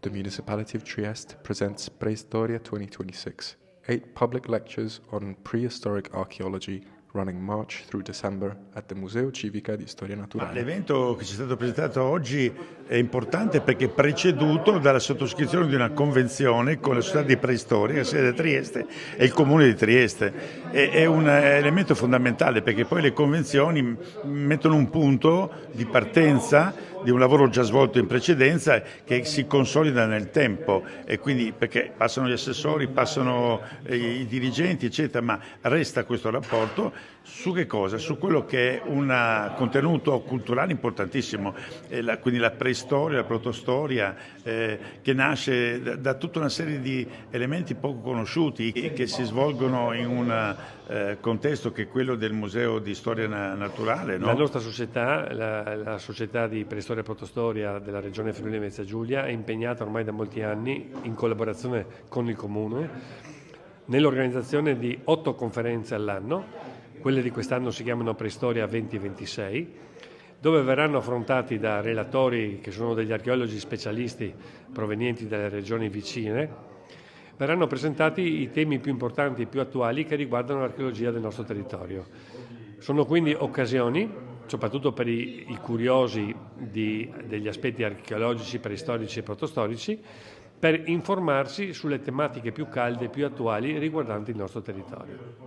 the municipality of Trieste presents Preistoria 2026, 8 public lectures on prehistoric archaeology running March through December at the Museo Civica di Storia Naturale. L'evento che ci è stato presentato oggi è importante perché è preceduto dalla sottoscrizione di una convenzione con la società di preistoria, sede a Trieste, e il comune di Trieste. È un elemento fondamentale perché poi le convenzioni mettono un punto di partenza di un lavoro già svolto in precedenza che si consolida nel tempo, e quindi perché passano gli assessori, passano i dirigenti eccetera, ma resta questo rapporto su che cosa? Su quello che è un contenuto culturale importantissimo, quindi la preistoria, la protostoria, che nasce da tutta una serie di elementi poco conosciuti che si svolgono in un contesto che è quello del Museo di Storia Naturale, no? La nostra società, la società di preistoria e protostoria della regione Friuli Venezia Giulia, è impegnata ormai da molti anni, in collaborazione con il comune, nell'organizzazione di 8 conferenze all'anno. Quelle di quest'anno si chiamano Preistoria 2026, dove verranno affrontati da relatori che sono degli archeologi specialisti provenienti dalle regioni vicine. Verranno presentati i temi più importanti e più attuali che riguardano l'archeologia del nostro territorio. Sono quindi occasioni, soprattutto per i curiosi degli aspetti archeologici, preistorici e protostorici, per informarsi sulle tematiche più calde e più attuali riguardanti il nostro territorio.